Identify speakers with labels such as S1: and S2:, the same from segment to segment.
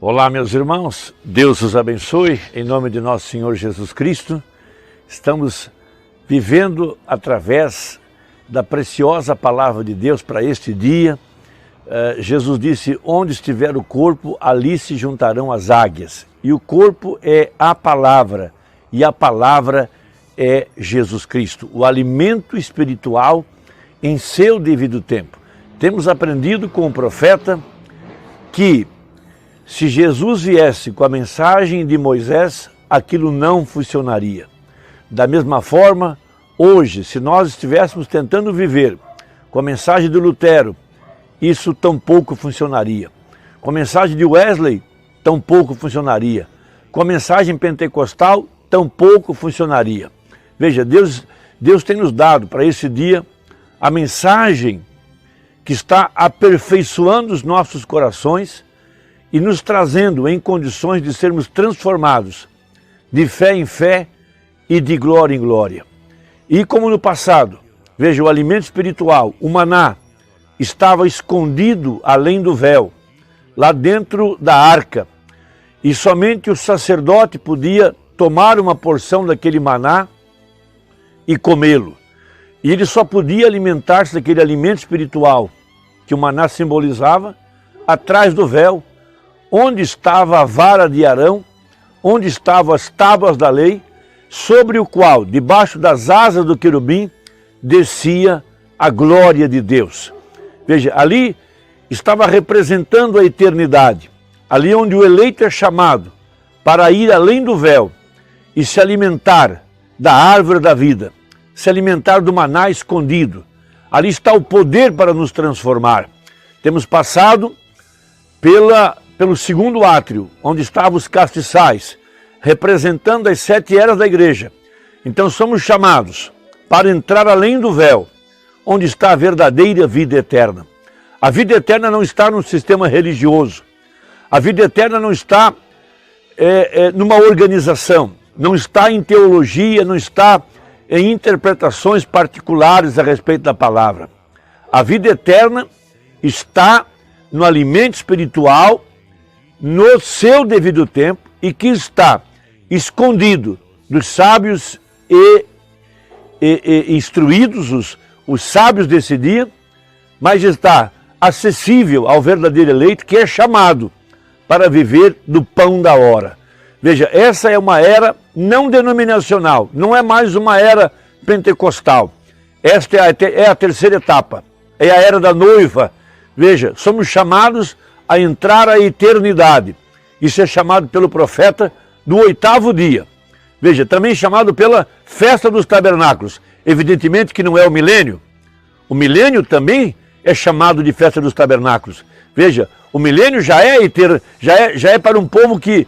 S1: Olá, meus irmãos, Deus os abençoe, em nome de nosso Senhor Jesus Cristo. Estamos vivendo através da preciosa palavra de Deus para este dia. Jesus disse, onde estiver o corpo, ali se juntarão as águias. E o corpo é a palavra, e a palavra é Jesus Cristo, o alimento espiritual em seu devido tempo. Temos aprendido com o profeta que se Jesus viesse com a mensagem de Moisés, aquilo não funcionaria. Da mesma forma, hoje, se nós estivéssemos tentando viver com a mensagem de Lutero, isso tampouco funcionaria. Com a mensagem de Wesley, tampouco funcionaria. Com a mensagem pentecostal, tampouco funcionaria. Veja, Deus tem nos dado para esse dia a mensagem que está aperfeiçoando os nossos corações e nos trazendo em condições de sermos transformados de fé em fé e de glória em glória. E como no passado, veja, o alimento espiritual, o maná, estava escondido além do véu, lá dentro da arca, e somente o sacerdote podia tomar uma porção daquele maná e comê-lo. E ele só podia alimentar-se daquele alimento espiritual que o maná simbolizava atrás do véu, onde estava a vara de Arão, onde estavam as tábuas da lei, sobre o qual, debaixo das asas do querubim, descia a glória de Deus. Veja, ali estava representando a eternidade, ali onde o eleito é chamado para ir além do véu e se alimentar da árvore da vida, se alimentar do maná escondido. Ali está o poder para nos transformar. Temos passado pelo segundo átrio, onde estavam os castiçais, representando as 7 eras da igreja. Então somos chamados para entrar além do véu, onde está a verdadeira vida eterna. A vida eterna não está num sistema religioso. A vida eterna não está numa organização, não está em teologia, não está em interpretações particulares a respeito da palavra. A vida eterna está no alimento espiritual, no seu devido tempo, e que está escondido dos sábios e instruídos, os sábios desse dia, mas está acessível ao verdadeiro eleito, que é chamado para viver do pão da hora. Veja, essa é uma era não denominacional, não é mais uma era pentecostal. Esta é a terceira etapa, é a era da noiva. Veja, somos chamados a entrar à eternidade. Isso é chamado pelo profeta do 8º dia. Veja, também chamado pela festa dos tabernáculos. Evidentemente que não é o milênio. O milênio também é chamado de festa dos tabernáculos. Veja, o milênio já é para um povo que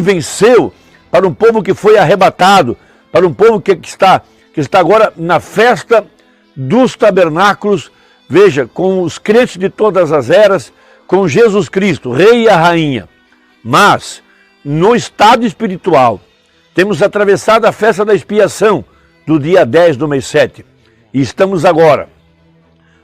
S1: venceu, para um povo que foi arrebatado, para um povo que está agora na festa dos tabernáculos. Veja, com os crentes de todas as eras, com Jesus Cristo, Rei e a Rainha. Mas, no estado espiritual, temos atravessado a festa da expiação do dia 10 do mês 7. E estamos agora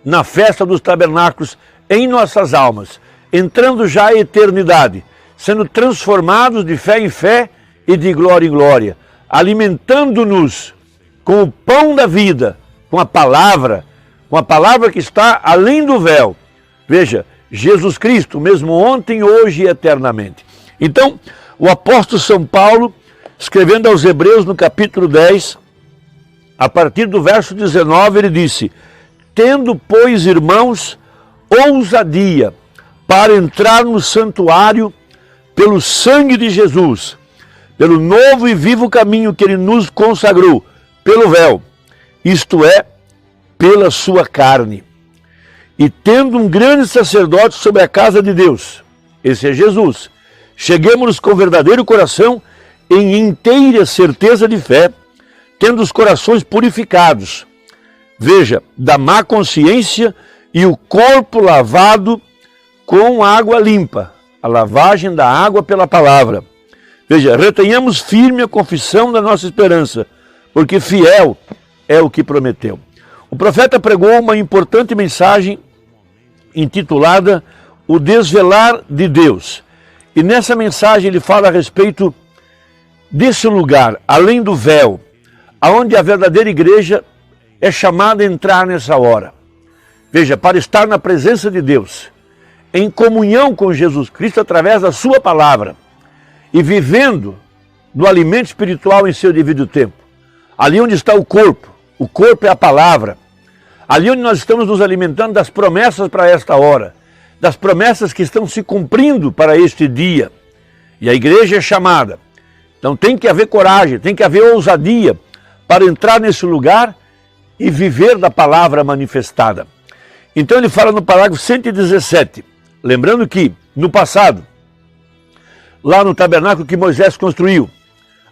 S1: na festa dos tabernáculos em nossas almas, entrando já à eternidade, sendo transformados de fé em fé e de glória em glória, alimentando-nos com o pão da vida, com a palavra que está além do véu. Veja, Jesus Cristo, mesmo ontem, hoje e eternamente. Então, o apóstolo São Paulo, escrevendo aos Hebreus no capítulo 10, a partir do verso 19, ele disse, tendo, pois, irmãos, ousadia para entrar no santuário pelo sangue de Jesus, pelo novo e vivo caminho que ele nos consagrou, pelo véu, isto é, pela sua carne. E tendo um grande sacerdote sobre a casa de Deus, esse é Jesus, cheguemos com verdadeiro coração em inteira certeza de fé, tendo os corações purificados, veja, da má consciência e o corpo lavado com água limpa, a lavagem da água pela palavra. Veja, retenhamos firme a confissão da nossa esperança, porque fiel é o que prometeu. O profeta pregou uma importante mensagem intitulada O Desvelar de Deus. E nessa mensagem ele fala a respeito desse lugar, além do véu, aonde a verdadeira igreja é chamada a entrar nessa hora. Veja, para estar na presença de Deus, em comunhão com Jesus Cristo através da sua palavra e vivendo do alimento espiritual em seu devido tempo. Ali onde está o corpo é a palavra. Ali onde nós estamos nos alimentando das promessas para esta hora, das promessas que estão se cumprindo para este dia. E a igreja é chamada. Então tem que haver coragem, tem que haver ousadia para entrar nesse lugar e viver da palavra manifestada. Então ele fala no parágrafo 117, lembrando que no passado, lá no tabernáculo que Moisés construiu,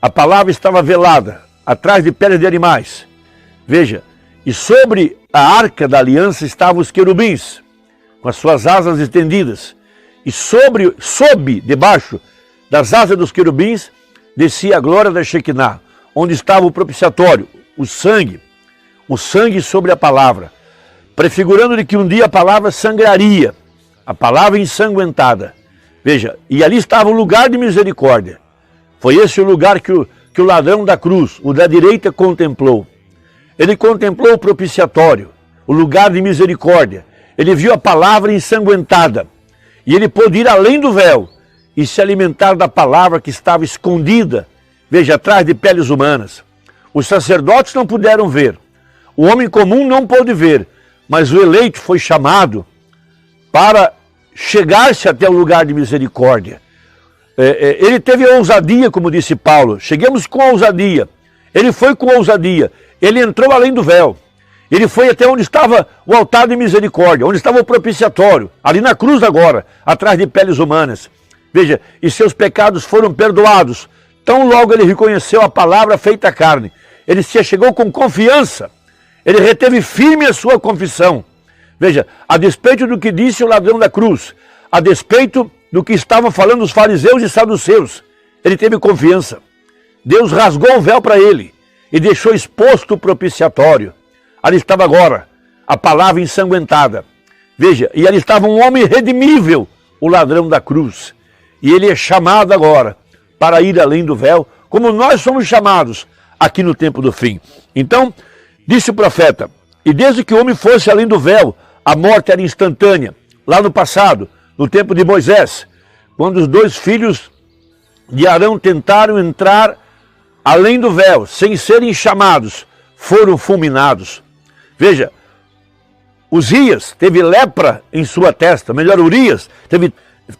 S1: a palavra estava velada, atrás de peles de animais. Veja, e sobre a arca da aliança estavam os querubins, com as suas asas estendidas. E debaixo das asas dos querubins, descia a glória da Shekinah, onde estava o propiciatório, o sangue sobre a palavra, prefigurando de que um dia a palavra sangraria, a palavra ensanguentada. Veja, e ali estava o lugar de misericórdia. Foi esse o lugar que o ladrão da cruz, o da direita, contemplou. Ele contemplou o propiciatório, o lugar de misericórdia. Ele viu a palavra ensanguentada. E ele pôde ir além do véu e se alimentar da palavra que estava escondida, veja, atrás de peles humanas. Os sacerdotes não puderam ver. O homem comum não pôde ver. Mas o eleito foi chamado para chegar-se até o lugar de misericórdia. Ele teve ousadia, como disse Paulo. Chegamos com ousadia. Ele foi com ousadia. Ele entrou além do véu. Ele foi até onde estava o altar de misericórdia, onde estava o propiciatório, ali na cruz agora, atrás de peles humanas. Veja, e seus pecados foram perdoados. Tão logo ele reconheceu a palavra feita carne. Ele se chegou com confiança. Ele reteve firme a sua confissão. Veja, a despeito do que disse o ladrão da cruz, a despeito do que estavam falando os fariseus e saduceus, ele teve confiança. Deus rasgou o véu para ele e deixou exposto o propiciatório. Ali estava agora a palavra ensanguentada. Veja, e ali estava um homem redimível, o ladrão da cruz. E ele é chamado agora para ir além do véu, como nós somos chamados aqui no tempo do fim. Então, disse o profeta, e desde que o homem fosse além do véu, a morte era instantânea. Lá no passado, no tempo de Moisés, quando os dois filhos de Arão tentaram entrar além do véu, sem serem chamados, foram fulminados. Veja, Uzias teve lepra em sua testa, melhor, Urias teve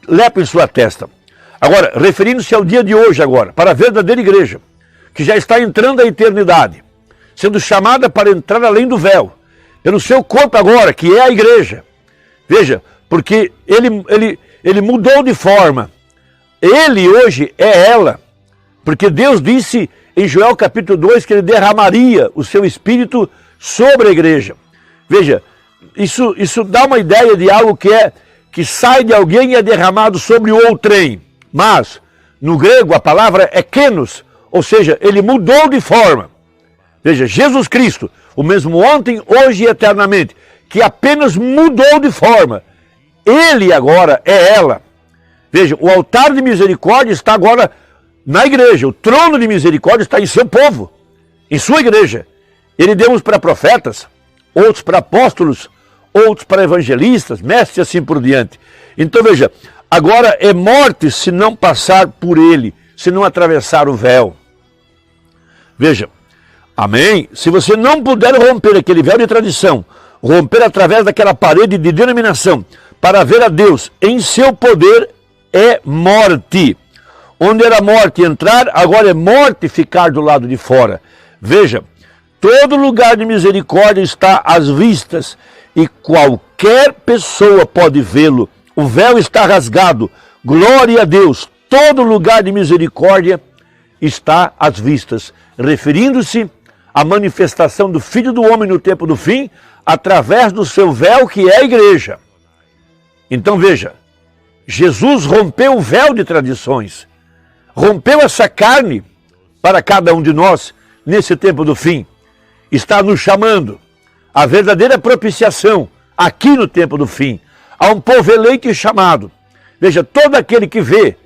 S1: lepra em sua testa. Agora, referindo-se ao dia de hoje agora, para a verdadeira igreja, que já está entrando à eternidade, sendo chamada para entrar além do véu, pelo seu corpo agora, que é a igreja. Veja, porque ele mudou de forma. Ele hoje é ela, porque Deus disse em Joel capítulo 2 que ele derramaria o seu espírito sobre a igreja. Veja, isso dá uma ideia de algo que sai de alguém e é derramado sobre outrem. Mas, no grego, a palavra é kenos, ou seja, ele mudou de forma. Veja, Jesus Cristo, o mesmo ontem, hoje e eternamente, que apenas mudou de forma. Ele agora é ela. Veja, o altar de misericórdia está agora na igreja. O trono de misericórdia está em seu povo, em sua igreja. Ele deu uns para profetas, outros para apóstolos, outros para evangelistas, mestres e assim por diante. Então veja, agora é morte se não passar por ele, se não atravessar o véu. Veja, amém? Se você não puder romper aquele véu de tradição, romper através daquela parede de denominação, para ver a Deus em seu poder, é morte. Onde era morte entrar, agora é morte ficar do lado de fora. Veja, todo lugar de misericórdia está às vistas e qualquer pessoa pode vê-lo. O véu está rasgado. Glória a Deus. Todo lugar de misericórdia está às vistas, referindo-se à manifestação do Filho do Homem no tempo do fim, através do seu véu que é a igreja. Então veja, Jesus rompeu o véu de tradições, rompeu essa carne para cada um de nós nesse tempo do fim. Está nos chamando a verdadeira propiciação aqui no tempo do fim. Há um povo eleito e chamado. Veja, todo aquele que vê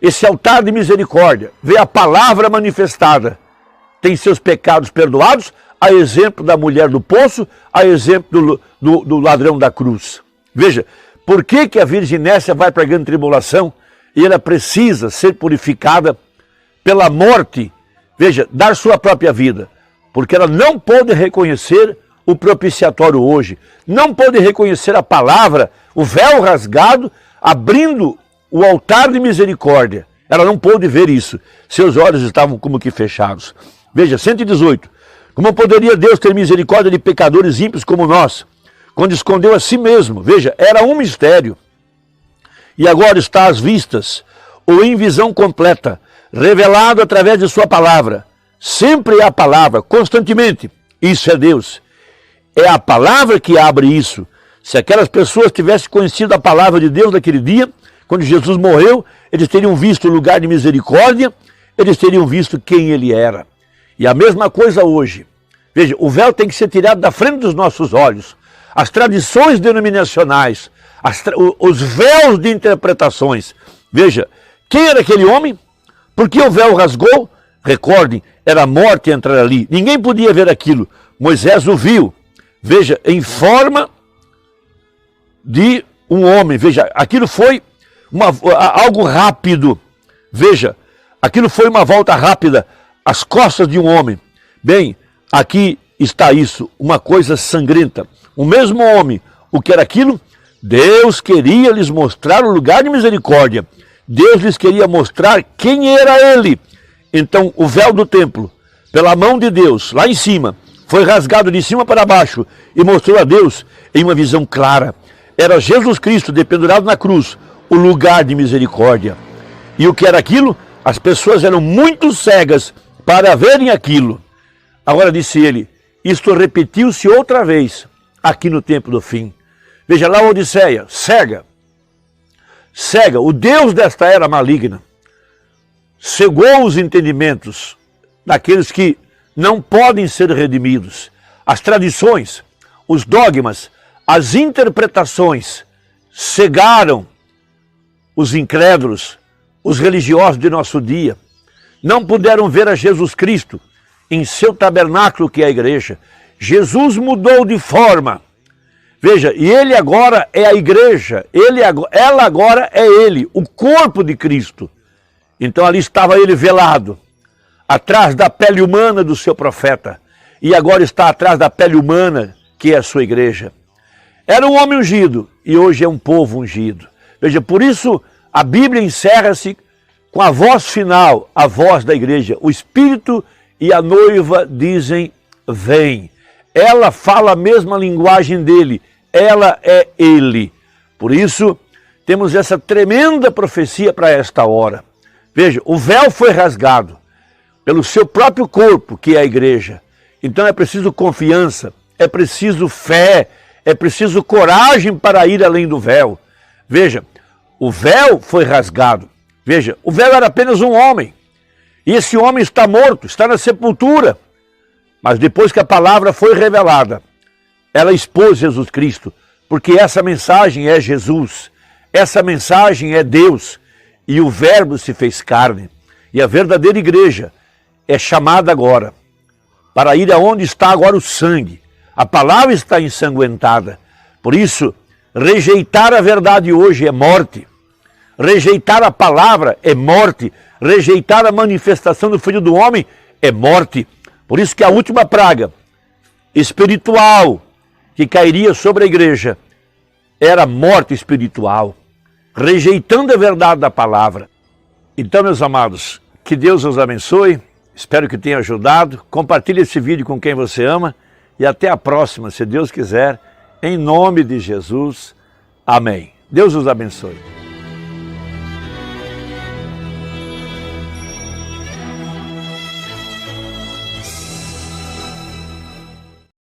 S1: esse altar de misericórdia, vê a palavra manifestada, tem seus pecados perdoados, a exemplo da mulher do poço, a exemplo do ladrão da cruz. Veja, por que a Virgem Nécia vai para a grande tribulação e ela precisa ser purificada pela morte, veja, dar sua própria vida? Porque ela não pôde reconhecer o propiciatório hoje, não pôde reconhecer a palavra, o véu rasgado, abrindo o altar de misericórdia. Ela não pôde ver isso, seus olhos estavam como que fechados. Veja, 118. Como poderia Deus ter misericórdia de pecadores ímpios como nós, quando escondeu a si mesmo? Veja, era um mistério. E agora está às vistas, ou em visão completa, revelado através de sua palavra. Sempre é a palavra, constantemente. Isso é Deus. É a palavra que abre isso. Se aquelas pessoas tivessem conhecido a palavra de Deus naquele dia, quando Jesus morreu, eles teriam visto o lugar de misericórdia, eles teriam visto quem ele era. E a mesma coisa hoje. Veja, o véu tem que ser tirado da frente dos nossos olhos. As tradições denominacionais, os véus de interpretações. Veja, quem era aquele homem? Por que o véu rasgou? Recordem, era a morte entrar ali. Ninguém podia ver aquilo. Moisés o viu. Veja, em forma de um homem. Veja, aquilo foi algo rápido. Veja, aquilo foi uma volta rápida às costas de um homem. Bem, aqui está isso, uma coisa sangrenta. O mesmo homem, o que era aquilo? Deus queria lhes mostrar o lugar de misericórdia. Deus lhes queria mostrar quem era ele. Então, o véu do templo, pela mão de Deus, lá em cima, foi rasgado de cima para baixo e mostrou a Deus em uma visão clara. Era Jesus Cristo dependurado na cruz, o lugar de misericórdia. E o que era aquilo? As pessoas eram muito cegas para verem aquilo. Agora disse ele, isto repetiu-se outra vez aqui no tempo do fim. Veja lá a Odisseia, cega, o Deus desta era maligna, cegou os entendimentos daqueles que não podem ser redimidos. As tradições, os dogmas, as interpretações cegaram os incrédulos, os religiosos de nosso dia. Não puderam ver a Jesus Cristo em seu tabernáculo, que é a igreja. Jesus mudou de forma. Veja, e ele agora é a igreja, ela agora é ele, o corpo de Cristo. Então ali estava ele velado, atrás da pele humana do seu profeta, e agora está atrás da pele humana, que é a sua igreja. Era um homem ungido, e hoje é um povo ungido. Veja, por isso a Bíblia encerra-se com a voz final, a voz da igreja. O Espírito e a noiva dizem, vem. Ela fala a mesma linguagem dele, ela é ele. Por isso, temos essa tremenda profecia para esta hora. Veja, o véu foi rasgado pelo seu próprio corpo, que é a igreja. Então é preciso confiança, é preciso fé, é preciso coragem para ir além do véu. Veja, o véu foi rasgado. Veja, o véu era apenas um homem. E esse homem está morto, está na sepultura. Mas depois que a palavra foi revelada, ela expôs Jesus Cristo, porque essa mensagem é Jesus, essa mensagem é Deus, e o Verbo se fez carne. E a verdadeira igreja é chamada agora para ir aonde está agora o sangue. A palavra está ensanguentada. Por isso, rejeitar a verdade hoje é morte. Rejeitar a palavra é morte. Rejeitar a manifestação do Filho do Homem é morte. Por isso que a última praga espiritual que cairia sobre a igreja era a morte espiritual, rejeitando a verdade da palavra. Então, meus amados, que Deus os abençoe, espero que tenha ajudado. Compartilhe esse vídeo com quem você ama e até a próxima, se Deus quiser, em nome de Jesus. Amém. Deus os abençoe.